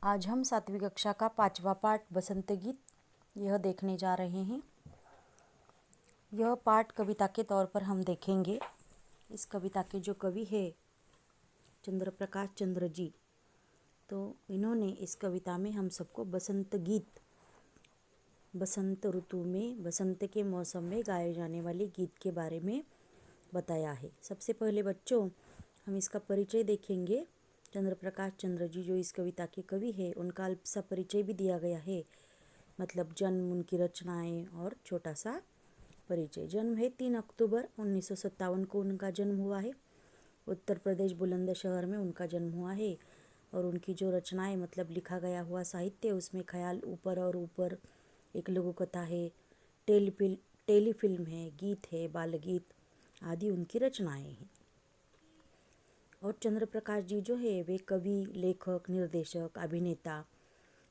आज हम 7वीं कक्षा का 5वां पाठ बसंत गीत यह देखने जा रहे हैं। यह पाठ कविता के तौर पर हम देखेंगे। इस कविता के जो कवि है चंद्र प्रकाश चंद्र जी, तो इन्होंने इस कविता में हम सबको बसंत गीत, बसंत ऋतु में बसंत के मौसम में गाए जाने वाले गीत के बारे में बताया है। सबसे पहले बच्चों हम इसका परिचय देखेंगे। चंद्र प्रकाश चंद्र जी जो इस कविता के कवि है, उनका अल्प सा परिचय भी दिया गया है, मतलब जन्म, उनकी रचनाएं और छोटा सा परिचय। जन्म है 3 अक्टूबर 1957 को उनका जन्म हुआ है। उत्तर प्रदेश बुलंदशहर में उनका जन्म हुआ है। और उनकी जो रचनाएं, मतलब लिखा गया हुआ साहित्य, उसमें ख्याल ऊपर और ऊपर, एक लघु कथा है, टेलीफिल्म है, गीत है, बाल गीत आदि उनकी रचनाएं हैं। और चंद्र प्रकाश जी जो है वे कवि, लेखक, निर्देशक, अभिनेता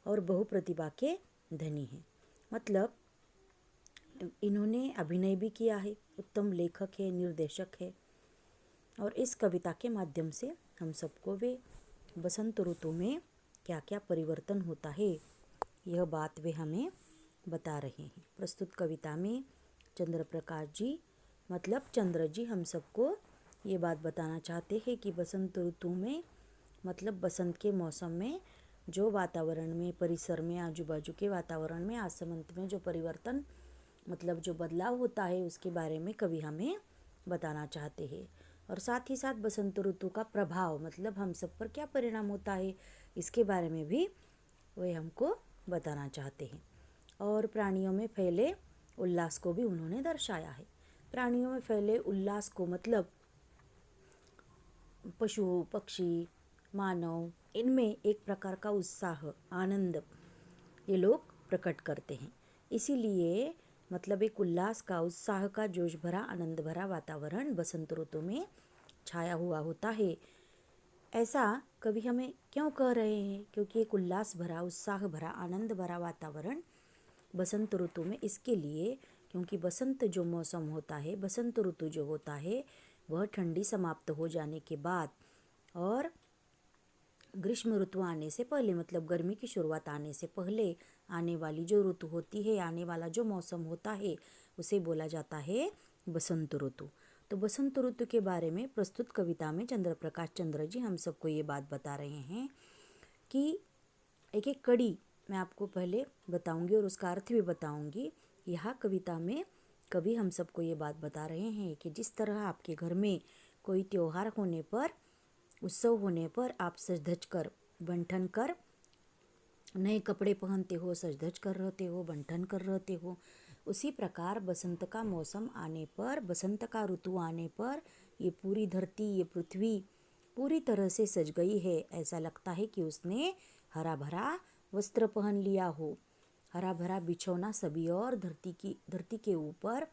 और बहुप्रतिभा के धनी हैं। मतलब इन्होंने अभिनय भी किया है, उत्तम लेखक है, निर्देशक है। और इस कविता के माध्यम से हम सबको वे बसंत ऋतु में क्या क्या परिवर्तन होता है यह बात वे हमें बता रहे हैं। प्रस्तुत कविता में चंद्र प्रकाश जी, मतलब चंद्र जी, हम सबको ये बात बताना चाहते हैं कि बसंत ऋतु में, मतलब बसंत के मौसम में जो वातावरण में, परिसर में, आजू बाजू के वातावरण में, आसमंत में जो परिवर्तन, मतलब जो बदलाव होता है, उसके बारे में कवि हमें बताना चाहते हैं। और साथ ही साथ बसंत ऋतु का प्रभाव, मतलब हम सब पर क्या परिणाम होता है, इसके बारे में भी वे हमको बताना चाहते हैं। और प्राणियों में फैले उल्लास को भी उन्होंने दर्शाया है। प्राणियों में फैले उल्लास को, मतलब पशु, पक्षी, मानव, इनमें एक प्रकार का उत्साह, आनंद ये लोग प्रकट करते हैं। इसीलिए मतलब एक उल्लास का, उत्साह का, जोश भरा, आनंद भरा वातावरण बसंत ऋतु में छाया हुआ होता है। ऐसा कवि हमें क्यों कह रहे हैं? क्योंकि एक उल्लास भरा, उत्साह भरा, आनंद भरा वातावरण बसंत ऋतु में इसके लिए, क्योंकि बसंत जो मौसम होता है, बसंत ऋतु जो होता है, वह ठंडी समाप्त हो जाने के बाद और ग्रीष्म ऋतु आने से पहले, मतलब गर्मी की शुरुआत आने से पहले आने वाली जो ऋतु होती है, आने वाला जो मौसम होता है, उसे बोला जाता है बसंत ऋतु। तो बसंत ऋतु के बारे में प्रस्तुत कविता में चंद्र प्रकाश चंद्र जी हम सबको ये बात बता रहे हैं कि एक एक कड़ी मैं आपको पहले बताऊंगी और उसका अर्थ भी बताऊंगी। यहाँ कविता में कवि हम सबको ये बात बता रहे हैं कि जिस तरह आपके घर में कोई त्योहार होने पर, उत्सव होने पर आप सज धज कर, बन ठन कर नए कपड़े पहनते हो, सज धज कर रहते हो, बन ठन कर रहते हो, उसी प्रकार बसंत का मौसम आने पर, बसंत का ऋतु आने पर ये पूरी धरती, ये पृथ्वी पूरी तरह से सज गई है। ऐसा लगता है कि उसने हरा भरा वस्त्र पहन लिया हो। हरा भरा बिछौना सभी और धरती के ऊपर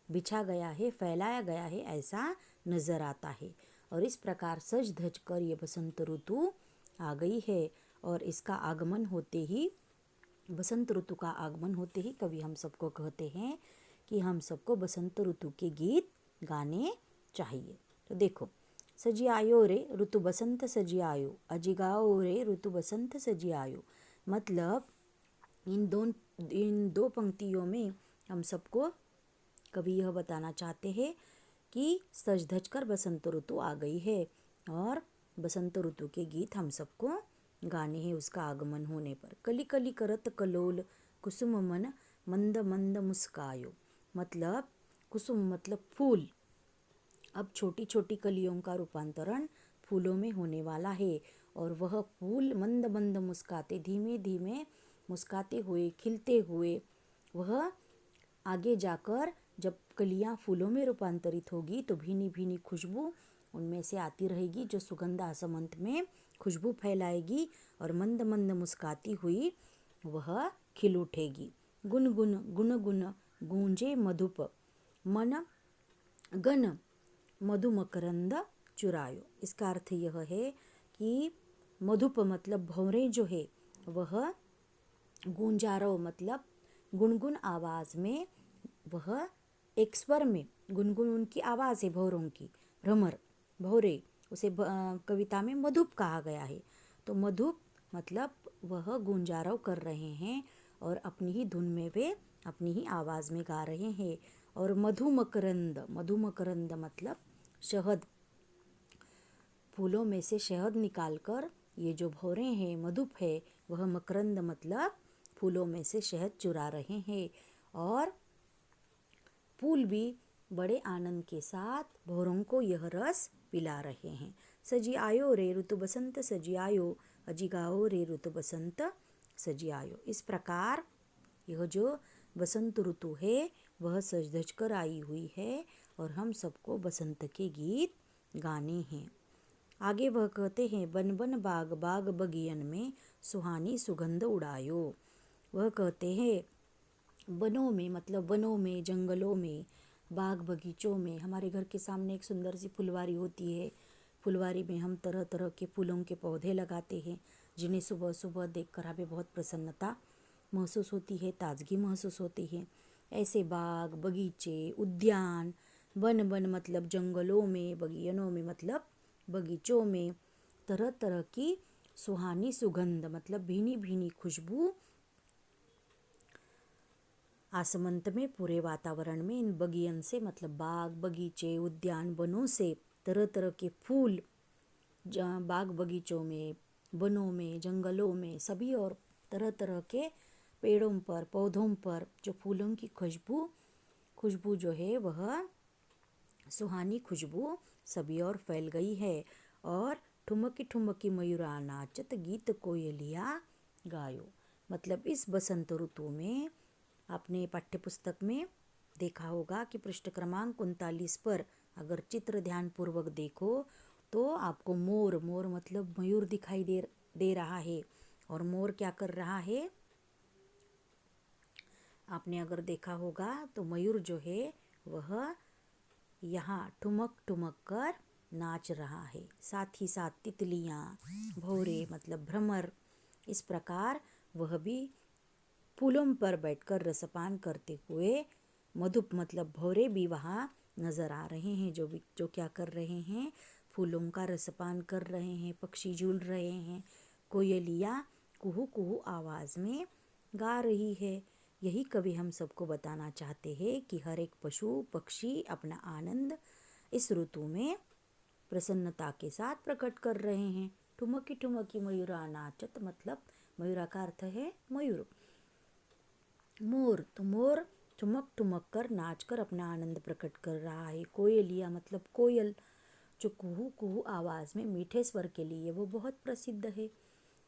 बिछा गया है, फैलाया गया है, ऐसा नज़र आता है। और इस प्रकार सज धज कर ये बसंत ऋतु आ गई है। और इसका आगमन होते ही, बसंत ऋतु का आगमन होते ही कवि हम सबको कहते हैं कि हम सबको बसंत ऋतु के गीत गाने चाहिए। तो देखो, सजी आयो रे ऋतु बसंत सजी आयो, अजी गाओ रे ऋतु बसंत सजी आयो। मतलब इन दो पंक्तियों में हम सबको कवि यह बताना चाहते हैं कि सज धज कर बसंत ऋतु आ गई है और बसंत ऋतु के गीत हम सबको गाने हैं उसका आगमन होने पर। कली कली करत कलोल कुसुम मन मंद मंद मुस्कायो। मतलब कुसुम मतलब फूल, अब छोटी छोटी कलियों का रूपांतरण फूलों में होने वाला है। और वह फूल मंद मंद मुस्काते, धीमे धीमे मुस्काते हुए, खिलते हुए, वह आगे जाकर जब कलियां फूलों में रूपांतरित होगी तो भीनी भीनी खुशबू उनमें से आती रहेगी, जो सुगंध आसमंत में खुशबू फैलाएगी और मंद मंद मुस्काती हुई वह खिल उठेगी। गुन गुन गुन गुन गूंजे मधुप मन गन मधु मकरंद चुरायो। इसका अर्थ यह है कि मधुप मतलब भंवरे जो है वह, गूंजारो मतलब गुनगुन आवाज़ में, वह एक स्वर में, गुनगुन उनकी आवाज़ है भौरों की, भ्रमर, भौरे, उसे कविता में मधुप कहा गया है। तो मधुप मतलब वह गुंजारव कर रहे हैं और अपनी ही धुन में वे अपनी ही आवाज़ में गा रहे हैं। और मधुमकरंद, मधुमकरंद मतलब शहद, फूलों में से शहद निकालकर ये जो भौरे हैं, मधुप है, वह मकरंद मतलब फूलों में से शहद चुरा रहे हैं। और फूल भी बड़े आनंद के साथ भौरों को यह रस पिला रहे हैं। सजी आयो रे ऋतु बसंत सजी आयो, अजी गाओ रे ऋतु बसंत सजी आयो। इस प्रकार यह जो बसंत ऋतु है वह सज धज कर आई हुई है और हम सबको बसंत के गीत गाने हैं। आगे वह कहते हैं, बन बन बाग बाग बगियन में सुहानी सुगंध उड़ायो। वह कहते हैं वनों में, मतलब वनों में, जंगलों में, बाग बगीचों में। हमारे घर के सामने एक सुंदर सी फुलवारी होती है। फुलवारी में हम तरह तरह के फूलों के पौधे लगाते हैं, जिन्हें सुबह सुबह देखकर हमें बहुत प्रसन्नता महसूस होती है, ताजगी महसूस होती है। ऐसे बाग बगीचे, उद्यान, वन वन मतलब जंगलों में, बगियनों में मतलब बगीचों में तरह तरह की सुहानी सुगंध मतलब भीनी भीनी खुशबू आसमंत में, पूरे वातावरण में, इन बगियन से मतलब बाग बगीचे, उद्यान, वनों से तरह तरह के फूल बाग बगीचों में, वनों में, जंगलों में, सभी और तरह तरह के पेड़ों पर, पौधों पर जो फूलों की खुशबू जो है वह सुहानी खुशबू सभी और फैल गई है। और ठुमकी ठुमकी मयूरा नाचत गीत कोयलिया गायो। मतलब इस बसंत ऋतु में आपने पाठ्यपुस्तक में देखा होगा कि पृष्ठ क्रमांक 39 पर अगर चित्र ध्यानपूर्वक देखो तो आपको मोर, मोर मतलब मयूर दिखाई दे रहा है। और मोर क्या कर रहा है, आपने अगर देखा होगा तो मयूर जो है वह यहाँ ठुमक ठुमक कर नाच रहा है। साथ ही साथ तितलियाँ, भौरे मतलब भ्रमर, इस प्रकार वह भी फूलों पर बैठकर रसपान करते हुए, मधुप मतलब भौरे भी वहाँ नज़र आ रहे हैं, जो क्या कर रहे हैं, फूलों का रसपान कर रहे हैं। पक्षी झूल रहे हैं, कोयलिया कुहू कुहू आवाज़ में गा रही है। यही कवि हम सबको बताना चाहते हैं कि हर एक पशु पक्षी अपना आनंद इस ऋतु में प्रसन्नता के साथ प्रकट कर रहे हैं। ठुमकी ठुमकी मयूरा नाचत मतलब मयूरा का अर्थ है मयूर। मोर, तो मोर ठुमक ठुमक कर नाच कर अपना आनंद प्रकट कर रहा है। कोयलिया मतलब कोयल, जो कुहू कुहू आवाज़ में मीठे स्वर के लिए वो बहुत प्रसिद्ध है।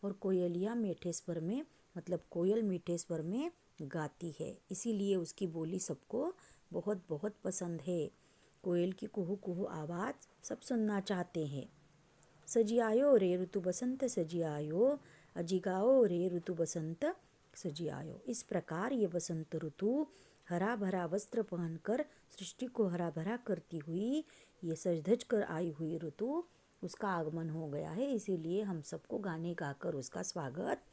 और कोयलिया मीठे स्वर में मतलब कोयल मीठे स्वर में गाती है, इसीलिए उसकी बोली सबको बहुत बहुत पसंद है। कोयल की कुहू कुहू आवाज़ सब सुनना चाहते हैं। सजी आयो रे ऋतु बसंत सजी आयो, अजी गाओ रे ऋतु बसंत सजी आयो। इस प्रकार ये बसंत ऋतु हरा भरा वस्त्र पहनकर सृष्टि को हरा भरा करती हुई, ये सज धज कर आई हुई ऋतु, उसका आगमन हो गया है। इसीलिए हम सबको गाने गाकर उसका स्वागत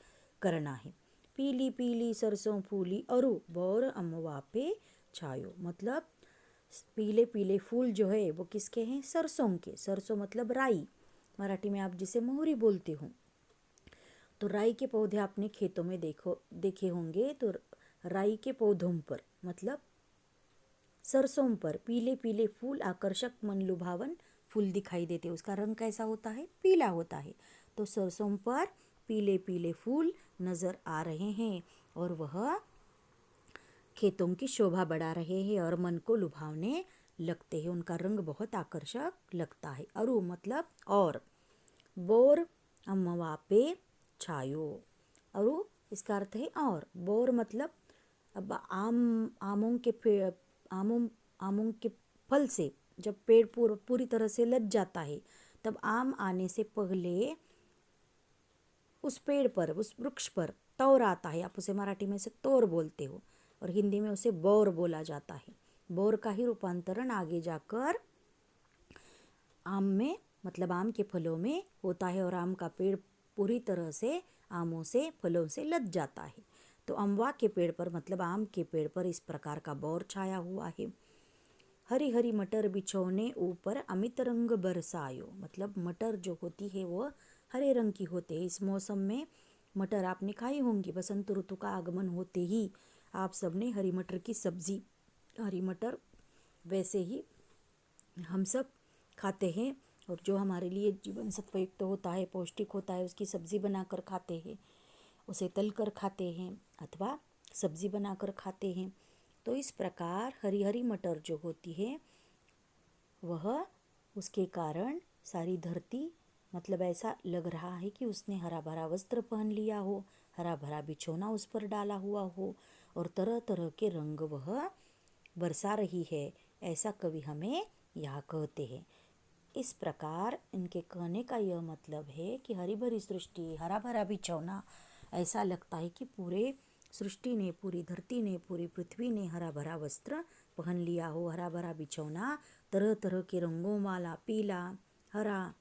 करना है। पीली पीली सरसों फूली अरु बौर अमवा पे छायो। मतलब पीले पीले फूल जो है वो किसके हैं, सरसों के। सरसों मतलब राई, मराठी में आप जिसे मोहरी बोलते हो। तो राई के पौधे आपने खेतों में देखे होंगे। तो राई के पौधों पर मतलब सरसों पर पीले पीले फूल, आकर्षक मन लुभावन फूल दिखाई देते। उसका रंग कैसा होता है, पीला होता है। तो सरसों पर पीले पीले फूल नज़र आ रहे हैं और वह खेतों की शोभा बढ़ा रहे हैं और मन को लुभावने लगते हैं। उनका रंग बहुत आकर्षक लगता है। अरु मतलब और, बोर अम्मवा पे छायो। अरु इसका अर्थ है और। बोर मतलब अब आमों के फल से जब पेड़ पूरी तरह से लद जाता है, तब आम आने से पहले उस पेड़ पर, उस वृक्ष पर तौर आता है। आप उसे मराठी में से तोर बोलते हो और हिंदी में उसे बोर बोला जाता है। बोर का ही रूपांतरण आगे जाकर आम में मतलब आम के फलों में होता है और आम का पेड़ पूरी तरह से आमों से, फलों से लद जाता है। तो अमवा के पेड़ पर मतलब आम के पेड़ पर इस प्रकार का बौर छाया हुआ है। हरी हरी मटर बिछौने ऊपर अमित रंग बरसायो। मतलब मटर जो होती है वो हरे रंग की होते हैं। इस मौसम में मटर आपने खाई होंगी। बसंत ऋतु का आगमन होते ही आप सबने हरी मटर की सब्जी, हरी मटर वैसे ही हम सब खाते हैं, और जो हमारे लिए जीवन सत्व युक्त होता है, पौष्टिक होता है, उसकी सब्जी बनाकर खाते हैं, उसे तल कर खाते हैं अथवा सब्जी बनाकर खाते हैं। तो इस प्रकार हरी हरी मटर जो होती है वह, उसके कारण सारी धरती, मतलब ऐसा लग रहा है कि उसने हरा भरा वस्त्र पहन लिया हो, हरा भरा बिछौना उस पर डाला हुआ हो और तरह तरह के रंग वह बरसा रही है, ऐसा कवि हमें यहाँ कहते हैं। इस प्रकार इनके कहने का यह मतलब है कि हरी भरी सृष्टि, हरा भरा बिछौना, ऐसा लगता है कि पूरे सृष्टि ने, पूरी धरती ने, पूरी पृथ्वी ने हरा भरा वस्त्र पहन लिया हो, हरा भरा बिछौना, तरह तरह के रंगों वाला, पीला, हरा,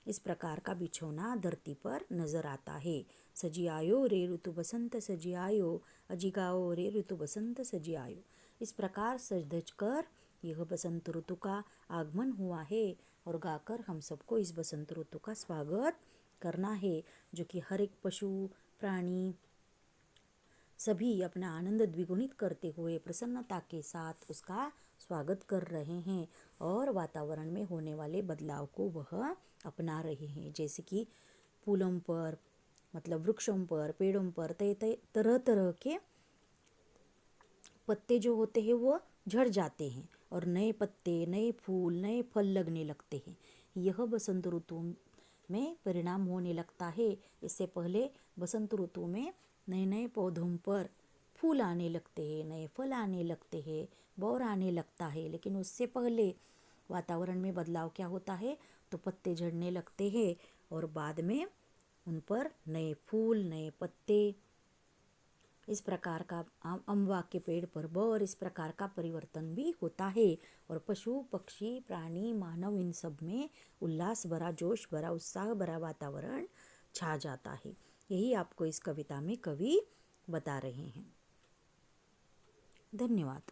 इस प्रकार का बिछौना धरती पर नजर आता है। सजी आयो रे ऋतु बसंत सजी आयो, अजी गाओ रे ऋतु बसंत सजी आयो। इस प्रकार सज धज कर यह बसंत ऋतु का आगमन हुआ है, और गाकर हम सबको इस बसंत ऋतु का स्वागत करना है, जो कि हर एक पशु, प्राणी सभी अपना आनंद द्विगुणित करते हुए प्रसन्नता के साथ उसका स्वागत कर रहे हैं, और वातावरण में होने वाले बदलाव को वह अपना रहे हैं। जैसे कि फूलों पर, मतलब वृक्षों पर, पेड़ों पर तरह तरह के पत्ते जो होते हैं वो झड़ जाते हैं और नए पत्ते, नए फूल, नए फल लगने लगते हैं। यह बसंत ऋतु में परिणाम होने लगता है। इससे पहले बसंत ऋतु में नए नए पौधों पर फूल आने लगते हैं, नए फल आने लगते हैं, बौर आने लगता है, लेकिन उससे पहले वातावरण में बदलाव क्या होता है, तो पत्ते झड़ने लगते हैं और बाद में उन पर नए फूल, नए पत्ते, इस प्रकार का अमवा के पेड़ पर बौर, इस प्रकार का परिवर्तन भी होता है। और पशु, पक्षी, प्राणी, मानव, इन सब में उल्लास भरा, जोश भरा, उत्साह भरा वातावरण छा जाता है। यही आपको इस कविता में कवि बता रहे हैं। धन्यवाद।